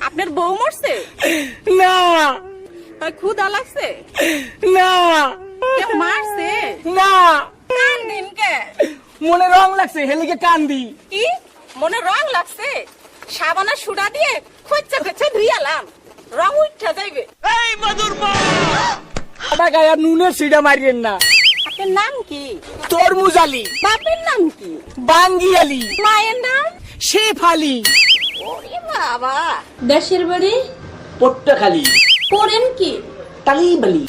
আপনার বউ মরছে? না ক্ষুধা লাগছে? না কেউ মারছে? না কান্দিন কে? মনে রং লাগছে হেলিকে কান্দি। কি মনে রং লাগছে? সাবানা সুডা দিয়ে খোঁচা খোঁচা ধুইয়ালাম, রং উঠা যাইবে। এই মধুর মা আটা গায়া নুনের সিডা মারিয়েন না। আপনার নাম কি? তরমুজ আলী। বাপের নাম কি? বাঙ্গি আলী। মায়ের নাম? শেফ আলী। ওরে বাবা। দেশের বাড়ি? পট্টাখালী। করেন কি? তালিবালি।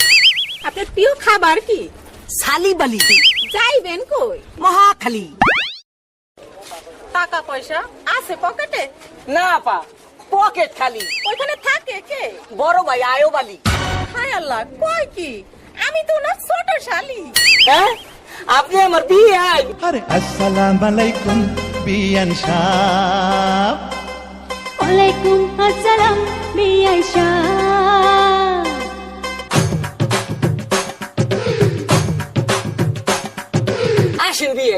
আপনার প্রিয় খাবার কি? সালিবালি। যাইবেন কই? মহাখালী। টাকা পয়সা আছে পকেটে? না পা পকেট খালি। ওইখানে থাকে কে? বড় ভাই আয়ো বালি। হায় আল্লাহ, কয় কি? আমি তো না ছোট শালি। হ্যাঁ আপনি আমার বিয়ে। আরে আসসালামু আলাইকুম বিয়ান সাহ। ওয়ালাইকুম আসসালাম বিয়াই শাহ। আসেন বিয়ে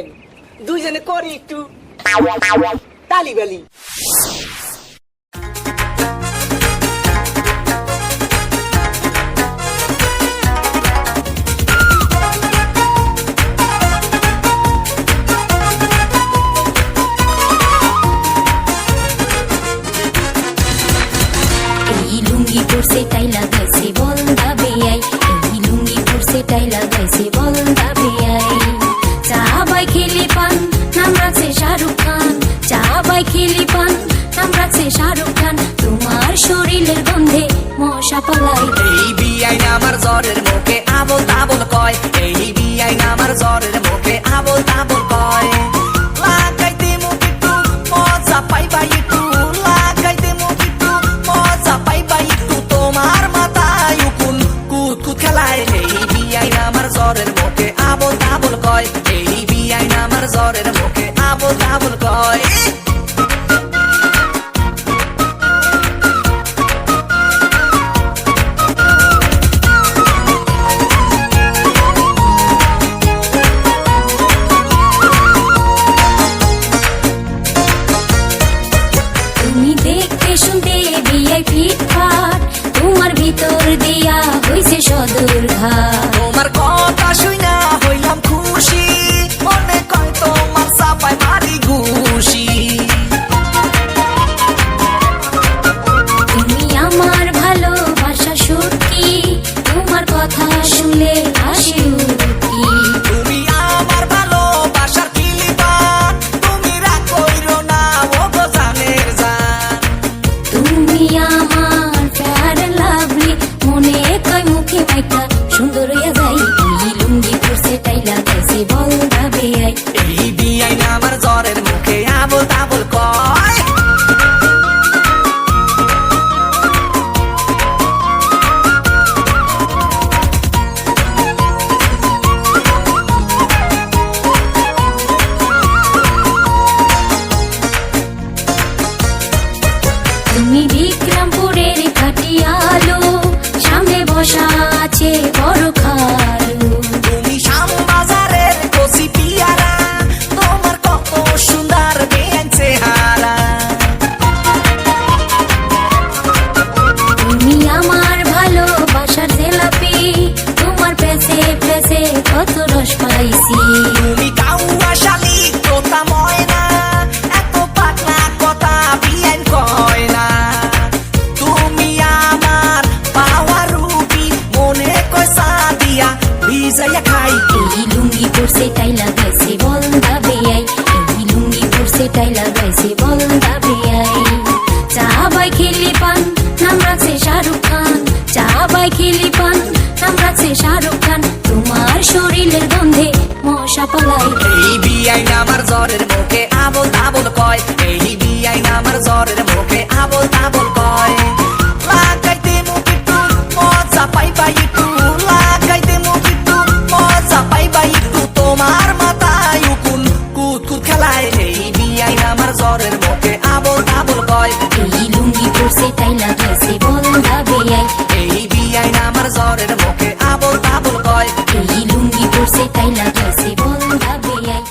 দুইজনে করি একটু তালিবালি। সেটাই লাগাইছে বলদা বেয়াই, এই লুঙ্গি পর সেটাই লাগাইছে বলদা বেয়াই। চা বাই খেলি পান নাম রাখছে শাহরুখ খান, চা বাই খেলি পান নাম রাখছে শাহরুখ খান। তোমার শরীরের গন্ধে মশা পালাই। এই বিয়াই আমার জ্বরের মুখে আবল তাবল কয়, এই বিয়াই আমার জ্বরের মুখে আবল তাবল কয়। লাগাইতে মুখ একটু মজা পাইবা একটু, লাগাইতে মুখ একটু মজা পাইবা একটু, তোমার মাথায় উকুন কুত কুত খেলায়। এই বিয়াই আমার জ্বরের মুখে আবল তাবল কয়, এই বিয়াই আমার জ্বরের মুখে আবল তাবল কয়। তুমি দেখতে শুনতে বিয়াই ফিটফাট, তোমার ভিতর দিয়া হইছে সদর ঘাট। তোমার কথা শুনা হইলাম খুশি, মনে কয় তোমার চাপায় মারি ঘুষি। তুমি আমার ভালোবাসা সত্যি, তোমার কথা শুনলে হাসি উঠি। তুমি আমার ভালোবাসার কিলিবা, তুমি রাগ কইরো না ও গো জানের জান। তুমি আমার ফেয়ার লাভলি, মনে কয় মুখে মাইকা সুন্দর হইয়া যাই। এই লুঙ্গি পরছে তাই লাগাইছে বলদা বেয়াই। এই বিয়াই আমার জ্বরের মুখে আবল তাবল কয়। তুমি বিক্রমপুরের খাটিয়ালো, সামনে বসা আছে বড় খালু। তুমি শ্যামবাজারের কচি পিয়ারা, তোমার কত সুন্দর বেয়াই চেহারা। তুমি আমার ভালোবাসার জেলাপি, তোমার পেছে পেছে কত রস পাইছি। তুমি কাউয়া শালি তোতা ময়না, এত পাতলা কথা বিয়াই কয় না। তুমি আমার পাওয়া রুবি, মনে কয় সাদিয়া ভিজাইয়া খাই। এই লুঙ্গি পরছে তাই লাগাইছে বলদা বেয়াই, এই লুঙ্গি পরছে তাই লাগাইছে বলদা বেয়াই। চা বাই খেলি পান নাম রাখছে শাহরুখ খান, চা বাই খেলি পান নাম রাখছে শাহরুখ খান। তোমার শরীরের গন্ধে মশা পালাই। এই বিয়াই আমার জ্বরের মুখে আবল তাবল কয়, এই বিয়াই আমার জ্বরের মুখে আবল তাবল কয়। লাগাইতে মুখ একটু মজা পাইবা একটু, লাগাইতে মুখ একটু মজা পাইবা একটু, তোমার মাথায় উকুন কুত কুত খেলায়। এই বিয়াই আমার জ্বরের মুখে আবল তাবল কয়, এই লুঙ্গি পরছে তাই লাগাইছে বলদা বেয়াই। এই বিয়াই আমার জ্বরের মুখে আবল তাবল কয়, এই লুঙ্গি পরছে তাই লাগাইছে বলদা বেয়াই।